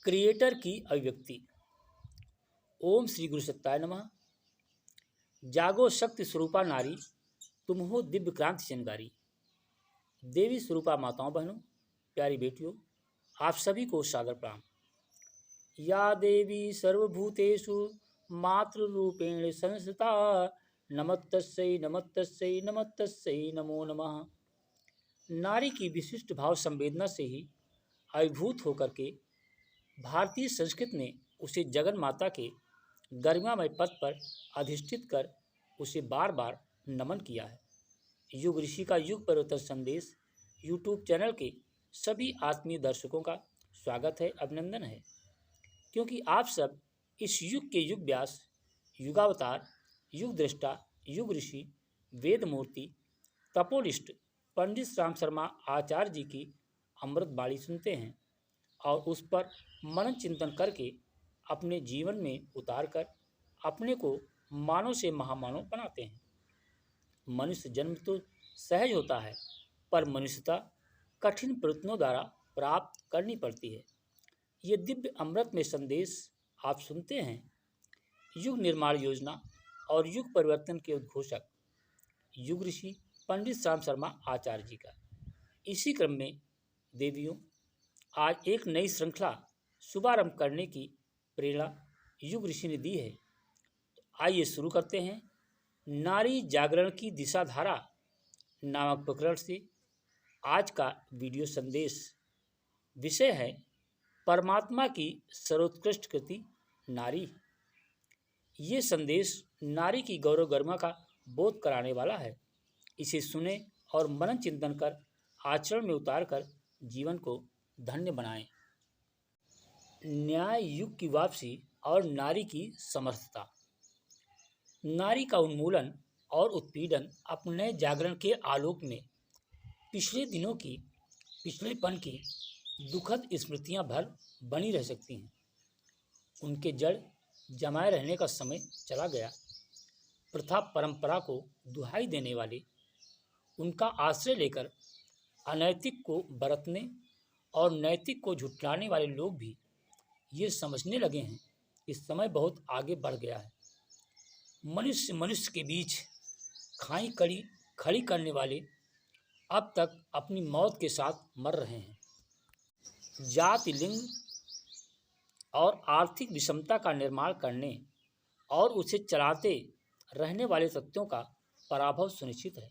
Creator की अभिव्यक्ति। ओम श्री गुरु सत्ताय नमः। जागो शक्ति स्वरूपा नारी, तुम हो दिव्य क्रांति चिनगारी। देवी स्वरूपा माताओं बहनों, प्यारी बेटियों, आप सभी को सादर प्रणाम। या देवी सर्वभूतेषु मातृरूपेण संस्थिता, नमस्तस्यै नमस्तस्यै नमस्तस्यै नमो नमः। नारी की विशिष्ट भाव संवेदना से ही अभिभूत होकर के भारतीय संस्कृति ने उसे जगन माता के गरिमामय पद पर अधिष्ठित कर उसे बार बार नमन किया है। युग ऋषि का युग परिवर्तन संदेश यूट्यूब चैनल के सभी आत्मीय दर्शकों का स्वागत है, अभिनंदन है, क्योंकि आप सब इस युग के युग व्यास, युगावतार, युग दृष्टा, युग ऋषि, वेद मूर्ति, तपोनिष्ठ पंडित राम शर्मा आचार्य जी की अमृत बाणी सुनते हैं और उस पर मनन चिंतन करके अपने जीवन में उतार कर अपने को मानव से महामानव बनाते हैं। मनुष्य जन्म तो सहज होता है, पर मनुष्यता कठिन प्रयत्नों द्वारा प्राप्त करनी पड़ती है। ये दिव्य अमृत में संदेश आप सुनते हैं युग निर्माण योजना और युग परिवर्तन के उद्घोषक युग ऋषि पंडित राम शर्मा आचार्य जी का। इसी क्रम में देवियों, आज एक नई श्रृंखला शुभारंभ करने की प्रेरणा युग ऋषि ने दी है। तो आइए शुरू करते हैं। नारी जागरण की दिशाधारा नामक प्रकरण से आज का वीडियो संदेश। विषय है परमात्मा की सर्वोत्कृष्ट कृति नारी। ये संदेश नारी की गौरव गरिमा का बोध कराने वाला है। इसे सुने और मनन चिंतन कर आचरण में उतार कर जीवन को धन्य बनाएं। न्याय युग की वापसी और नारी की समर्थता। नारी का उन्मूलन और उत्पीड़न अपने जागरण के आलोक में पिछले दिनों की पिछलेपन की दुखद स्मृतियां भर बनी रह सकती हैं। उनके जड़ जमाए रहने का समय चला गया। प्रथा परंपरा को दुहाई देने वाले, उनका आश्रय लेकर अनैतिक को बरतने और नैतिक को झुठलाने वाले लोग भी ये समझने लगे हैं कि समय बहुत आगे बढ़ गया है। मनुष्य मनुष्य के बीच खाई खड़ी करने वाले अब तक अपनी मौत के साथ मर रहे हैं। जाति, लिंग और आर्थिक विषमता का निर्माण करने और उसे चलाते रहने वाले तत्वों का पराभव सुनिश्चित है।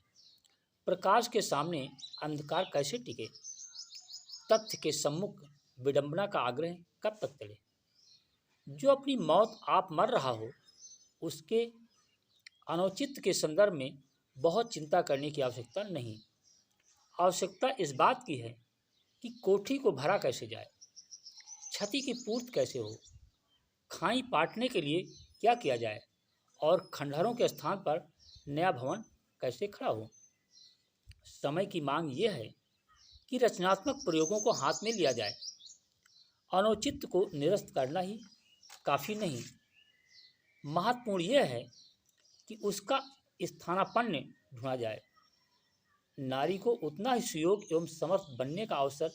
प्रकाश के सामने अंधकार कैसे टिके? तथ्य के सम्मुख विडंबना का आग्रह कब तक चले? जो अपनी मौत आप मर रहा हो, उसके अनौचित्य के संदर्भ में बहुत चिंता करने की आवश्यकता नहीं। आवश्यकता इस बात की है कि कोठी को भरा कैसे जाए, क्षति की पूर्ति कैसे हो, खाई पाटने के लिए क्या किया जाए और खंडहरों के स्थान पर नया भवन कैसे खड़ा हो। समय की मांग ये है कि रचनात्मक प्रयोगों को हाथ में लिया जाए। अनौचित्य को निरस्त करना ही काफ़ी नहीं, महत्वपूर्ण यह है कि उसका स्थानापन्न ढूंढा जाए। नारी को उतना ही सुयोग एवं समर्थ बनने का अवसर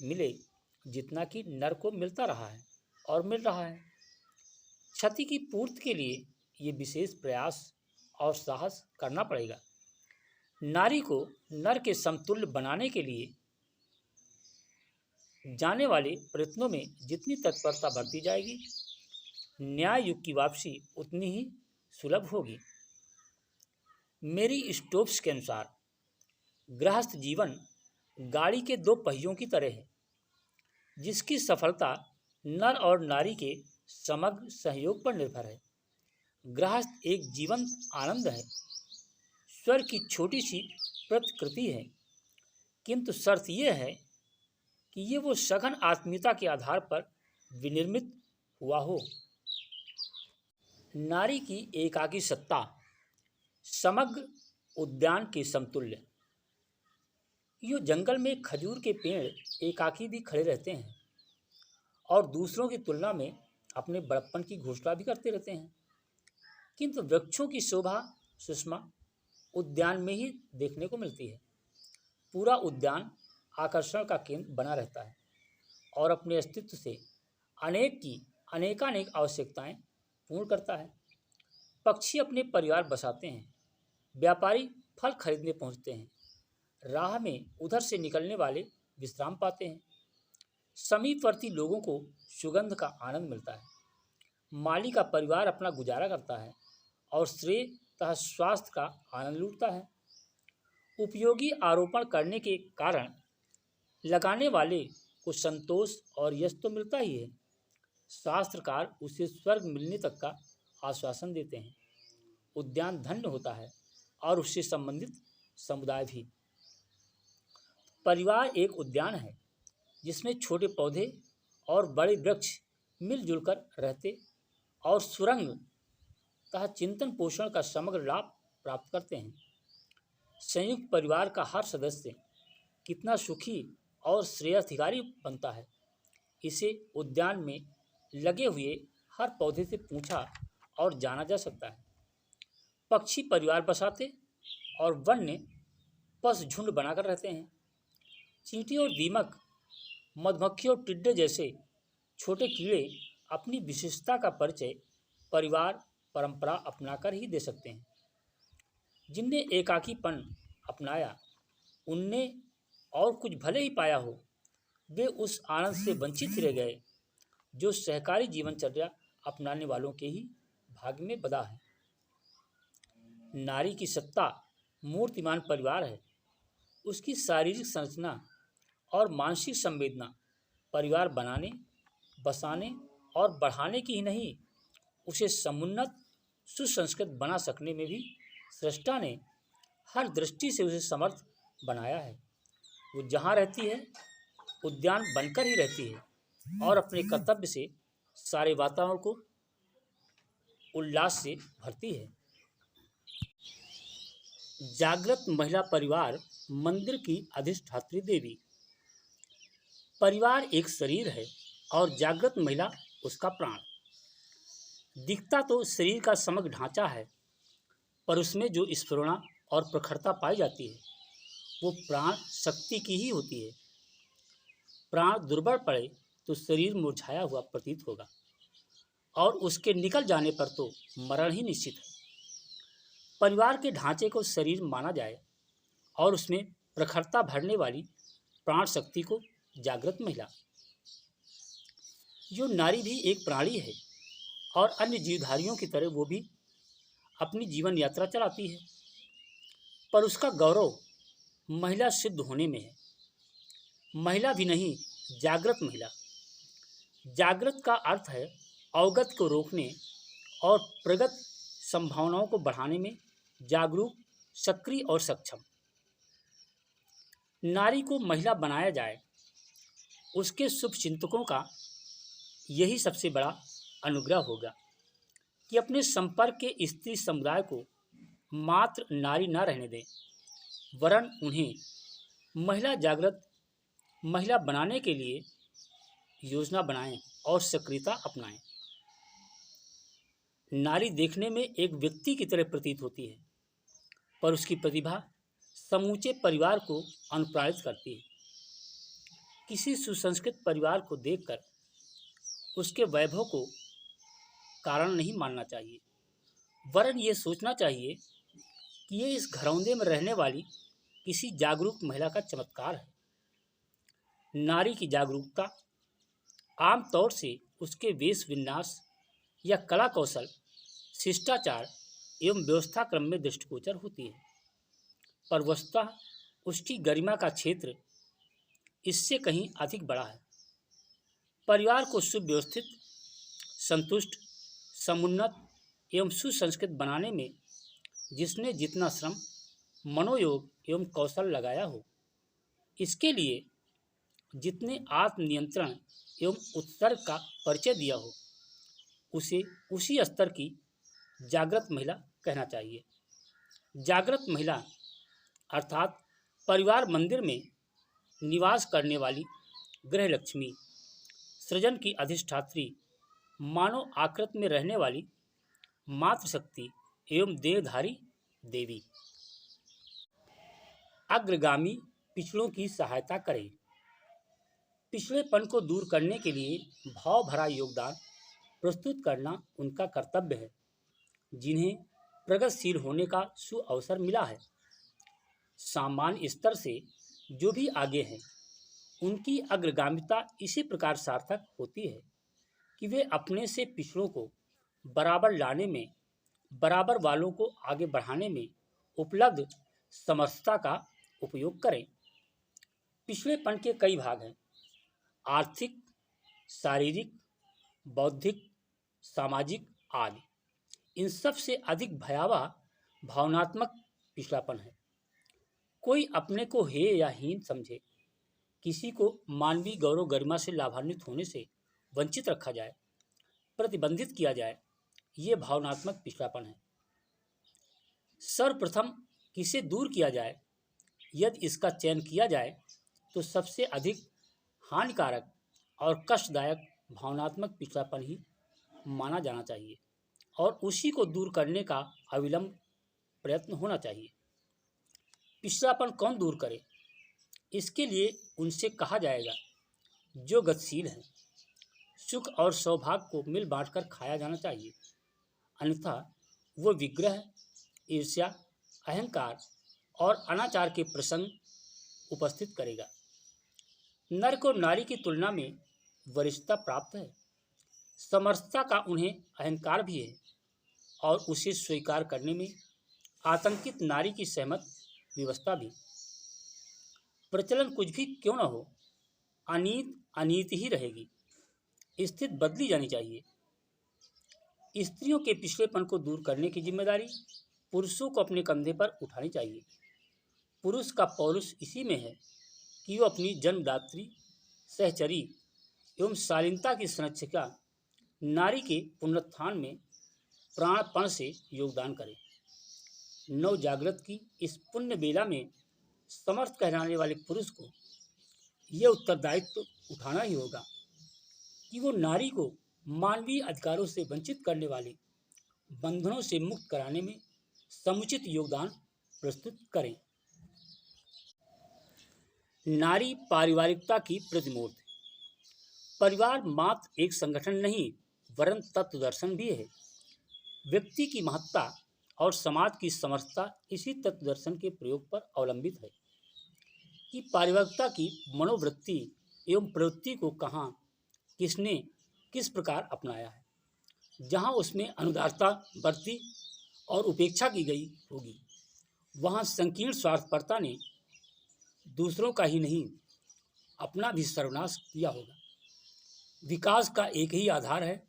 मिले जितना कि नर को मिलता रहा है और मिल रहा है। क्षति की पूर्ति के लिए ये विशेष प्रयास और साहस करना पड़ेगा। नारी को नर के समतुल्य बनाने के लिए जाने वाले प्रयत्नों में जितनी तत्परता बरती जाएगी, न्याय युग की वापसी उतनी ही सुलभ होगी। मेरी स्टोप्स के अनुसार गृहस्थ जीवन गाड़ी के दो पहियों की तरह है, जिसकी सफलता नर और नारी के समग्र सहयोग पर निर्भर है। गृहस्थ एक जीवंत आनंद है, स्वर की छोटी सी प्रतिकृति है, किंतु शर्त यह है कि ये वो सघन आत्मीयता के आधार पर विनिर्मित हुआ हो। नारी की एकाकी सत्ता समग्र उद्यान के समतुल्य। यो जंगल में खजूर के पेड़ एकाकी भी खड़े रहते हैं और दूसरों की तुलना में अपने बड़प्पन की घोषणा भी करते रहते हैं, किंतु वृक्षों की शोभा सुषमा उद्यान में ही देखने को मिलती है। पूरा उद्यान आकर्षण का केंद्र बना रहता है और अपने अस्तित्व से अनेक की अनेकानेक आवश्यकताएं पूर्ण करता है। पक्षी अपने परिवार बसाते हैं, व्यापारी फल खरीदने पहुंचते हैं, राह में उधर से निकलने वाले विश्राम पाते हैं, समीपवर्ती लोगों को सुगंध का आनंद मिलता है, माली का परिवार अपना गुजारा करता है और श्रेय तथा स्वास्थ्य का आनंद लूटता है। उपयोगी आरोपण करने के कारण लगाने वाले को संतोष और यश तो मिलता ही है, शास्त्रकार उसे स्वर्ग मिलने तक का आश्वासन देते हैं। उद्यान धन्य होता है और उससे संबंधित समुदाय भी। परिवार एक उद्यान है जिसमें छोटे पौधे और बड़े वृक्ष मिलजुल कर रहते और सुरंग तथा चिंतन पोषण का समग्र लाभ प्राप्त करते हैं। संयुक्त परिवार का हर सदस्य कितना सुखी और श्रेयाधिकारी बनता है, इसे उद्यान में लगे हुए हर पौधे से पूछा और जाना जा सकता है। पक्षी परिवार बसाते और वन्य पशु झुंड बनाकर रहते हैं। चींटी और दीमक, मधुमक्खी और टिड्डे जैसे छोटे कीड़े अपनी विशेषता का परिचय परिवार परंपरा अपनाकर ही दे सकते हैं। जिनने एकाकीपन अपनाया, उनने और कुछ भले ही पाया हो, वे उस आनंद से वंचित ही रह गए जो सहकारी जीवनचर्या अपनाने वालों के ही भाग्य में बदा है। नारी की सत्ता मूर्तिमान परिवार है। उसकी शारीरिक संरचना और मानसिक संवेदना परिवार बनाने, बसाने और बढ़ाने की ही नहीं, उसे समुन्नत सुसंस्कृत बना सकने में भी सृष्टा ने हर दृष्टि से उसे समर्थ बनाया है। वो जहाँ रहती है, उद्यान बनकर ही रहती है और अपने कर्तव्य से सारे वातावरण को उल्लास से भरती है। जागृत महिला परिवार मंदिर की अधिष्ठात्री देवी। परिवार एक शरीर है और जागृत महिला उसका प्राण। दिखता तो शरीर का समग्र ढांचा है, पर उसमें जो स्फुरणा और प्रखरता पाई जाती है वो प्राण शक्ति की ही होती है। प्राण दुर्बल पड़े तो शरीर मुरझाया हुआ प्रतीत होगा और उसके निकल जाने पर तो मरण ही निश्चित है। परिवार के ढांचे को शरीर माना जाए और उसमें प्रखरता भरने वाली प्राण शक्ति को जागृत महिला। जो नारी भी एक प्राणी है और अन्य जीवधारियों की तरह वो भी अपनी जीवन यात्रा चलाती है, पर उसका गौरव महिला सिद्ध होने में है। महिला भी नहीं, जागृत महिला। जागृत का अर्थ है अवगत को रोकने और प्रगत संभावनाओं को बढ़ाने में जागरूक, सक्रिय और सक्षम। नारी को महिला बनाया जाए, उसके शुभ चिंतकों का यही सबसे बड़ा अनुग्रह होगा कि अपने संपर्क के स्त्री समुदाय को मात्र नारी न रहने दें, वरन उन्हें महिला जागृत महिला बनाने के लिए योजना बनाएं और सक्रियता अपनाएं। नारी देखने में एक व्यक्ति की तरह प्रतीत होती है, पर उसकी प्रतिभा समूचे परिवार को अनुप्राणित करती है। किसी सुसंस्कृत परिवार को देखकर उसके वैभव को कारण नहीं मानना चाहिए, वरन ये सोचना चाहिए कि ये इस घरौंदे में रहने वाली किसी जागरूक महिला का चमत्कार है। नारी की जागरूकता आमतौर से उसके वेश विन्यास या कला कौशल, शिष्टाचार एवं व्यवस्था क्रम में दृष्टिगोचर होती है, पर वस्तुतः उसकी गरिमा का क्षेत्र इससे कहीं अधिक बड़ा है। परिवार को सुव्यवस्थित, संतुष्ट, समुन्नत एवं सुसंस्कृत बनाने में जिसने जितना श्रम, मनोयोग एवं कौशल लगाया हो, इसके लिए जितने आत्मनियंत्रण एवं उत्सर्ग का परिचय दिया हो, उसे उसी स्तर की जागृत महिला कहना चाहिए। जागृत महिला अर्थात परिवार मंदिर में निवास करने वाली गृह लक्ष्मी, सृजन की अधिष्ठात्री, मानव आकृति में रहने वाली मातृशक्ति एवं देहधारी देवी। अग्रगामी पिछड़ों की सहायता करें। पिछड़ेपन को दूर करने के लिए भाव भरा योगदान प्रस्तुत करना उनका कर्तव्य है, जिन्हें प्रगतिशील होने का सुअवसर मिला है। सामान्य स्तर से जो भी आगे हैं, उनकी अग्रगामिता इसी प्रकार सार्थक होती है कि वे अपने से पिछड़ों को बराबर लाने में, बराबर वालों को आगे बढ़ाने में उपलब्ध समर्थता का उपयोग करें। पिछड़ेपन के कई भाग हैं: आर्थिक, शारीरिक, बौद्धिक, सामाजिक आदि। इन सब से अधिक भयावह भावनात्मक पिछड़ापन है। कोई अपने को हेय या हीन समझे, किसी को मानवीय गौरव गरिमा से लाभान्वित होने से वंचित रखा जाए, प्रतिबंधित किया जाए, ये भावनात्मक पिछड़ापन है। सर्वप्रथम किसे दूर किया जाए, यदि इसका चयन किया जाए तो सबसे अधिक हानिकारक और कष्टदायक भावनात्मक पिछड़ापन ही माना जाना चाहिए और उसी को दूर करने का अविलंब प्रयत्न होना चाहिए। पिछड़ापन कौन दूर करे? इसके लिए उनसे कहा जाएगा जो गतिशील है। सुख और सौभाग्य को मिल बांटकर खाया जाना चाहिए, अन्यथा वो विग्रह, ईर्ष्या, अहंकार और अनाचार के प्रसंग उपस्थित करेगा। नर को नारी की तुलना में वरिष्ठता प्राप्त है, समर्थता का उन्हें अहंकार भी है और उसे स्वीकार करने में आतंकित नारी की सहमत व्यवस्था भी। प्रचलन कुछ भी क्यों न हो, अनीत अनीति ही रहेगी। स्थिति बदली जानी चाहिए। स्त्रियों के पिछड़ेपन को दूर करने की जिम्मेदारी पुरुषों को अपने कंधे पर उठानी चाहिए। पुरुष का पौरुष इसी में है कि वो अपनी जन्मदात्री, सहचरी एवं शालीनता की संरक्षिका नारी के पुनरुत्थान में प्राणपण से योगदान करे। नव जागृत की इस पुण्य बेला में समर्थ कहलाने वाले पुरुष को यह उत्तरदायित्व उठाना ही होगा कि वो नारी को मानवीय अधिकारों से वंचित करने वाले बंधनों से मुक्त कराने में समुचित योगदान प्रस्तुत करें। नारी पारिवारिकता की प्रतिमूर्ति। परिवार मात्र एक संगठन नहीं, वरन तत्व दर्शन भी है। व्यक्ति की महत्ता और समाज की समर्थता इसी तत्व दर्शन के प्रयोग पर अवलंबित है कि पारिवारिकता की मनोवृत्ति एवं प्रवृत्ति को कहाँ, किसने, किस प्रकार अपनाया है। जहाँ उसमें अनुदारता बरती और उपेक्षा की गई होगी, वहाँ संकीर्ण स्वार्थपरता ने दूसरों का ही नहीं, अपना भी सर्वनाश किया होगा। विकास का एक ही आधार है,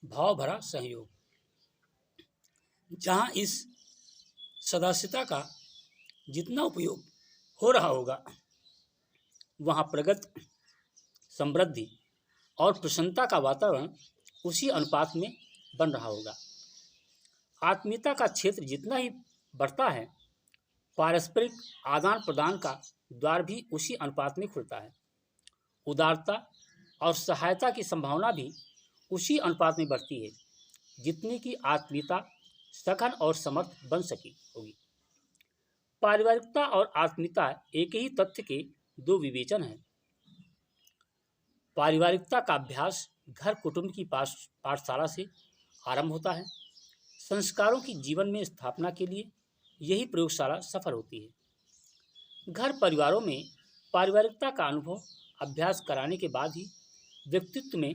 भाव भरा सहयोग। जहाँ इस सदास्यता का जितना उपयोग हो रहा होगा, वहाँ प्रगति, समृद्धि और प्रसन्नता का वातावरण उसी अनुपात में बन रहा होगा। आत्मीयता का क्षेत्र जितना ही बढ़ता है, पारस्परिक आदान प्रदान का द्वार भी उसी अनुपात में खुलता है। उदारता और सहायता की संभावना भी उसी अनुपात में बढ़ती है जितनी की आत्मीयता सघन और समर्थ बन सकी होगी। पारिवारिकता और आत्मीयता एक ही तथ्य के दो विवेचन हैं। पारिवारिकता का अभ्यास घर कुटुंब की पाठशाला से आरंभ होता है। संस्कारों की जीवन में स्थापना के लिए यही प्रयोगशाला सफल होती है। घर परिवारों में पारिवारिकता का अनुभव अभ्यास कराने के बाद ही व्यक्तित्व में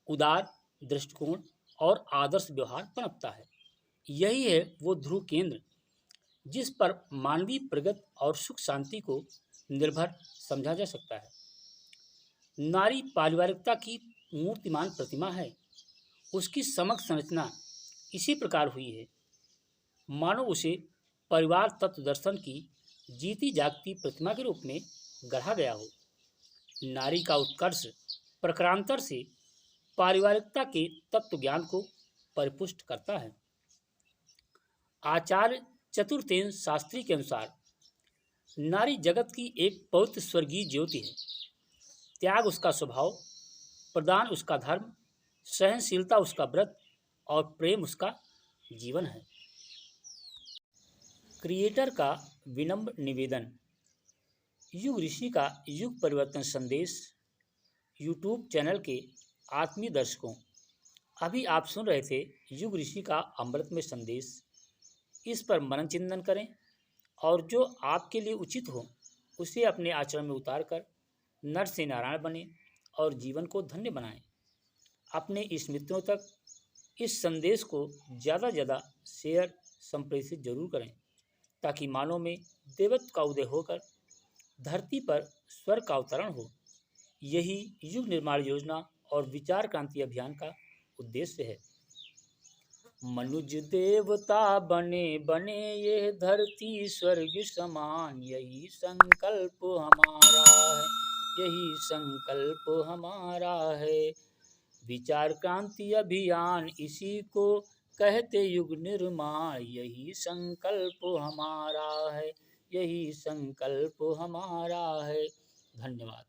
उदार दृष्टिकोण और आदर्श व्यवहार पनपता है। यही है वो ध्रुव केंद्र जिस पर मानवीय प्रगति और सुख शांति को निर्भर समझा जा सकता है। नारी पारिवारिकता की मूर्तिमान प्रतिमा है। उसकी समग्र संरचना इसी प्रकार हुई है मानो उसे परिवार तत्व दर्शन की जीती जागती प्रतिमा के रूप में गढ़ा गया हो। नारी का उत्कर्ष प्रकारांतर से पारिवारिकता के तत्व ज्ञान को परिपुष्ट करता है। आचार्य चतुर्थेन शास्त्री के अनुसार नारी जगत की एक पवित्र स्वर्गीय ज्योति है। त्याग उसका स्वभाव, प्रदान उसका धर्म, सहनशीलता उसका व्रत और प्रेम उसका जीवन है। क्रिएटर का विनम्र निवेदन। युग ऋषि का युग परिवर्तन संदेश यूट्यूब चैनल के आत्मीय दर्शकों, अभी आप सुन रहे थे युग ऋषि का अमृतमय संदेश। इस पर मनन चिंतन करें और जो आपके लिए उचित हो उसे अपने आचरण में उतार कर नर से नारायण बने और जीवन को धन्य बनाएं। अपने इस मित्रों तक इस संदेश को ज़्यादा से ज़्यादा शेयर संप्रेषित जरूर करें, ताकि मानव में देवत्व का उदय होकर धरती पर स्वर्ग का अवतरण हो। यही युग निर्माण योजना और विचार क्रांति अभियान का उद्देश्य है। मनुज देवता बने बने ये धरती स्वर्ग समान, यही संकल्प हमारा है, यही संकल्प हमारा है। विचार क्रांति अभियान इसी को कहते युग निर्माण, यही संकल्प हमारा है, यही संकल्प हमारा है। धन्यवाद।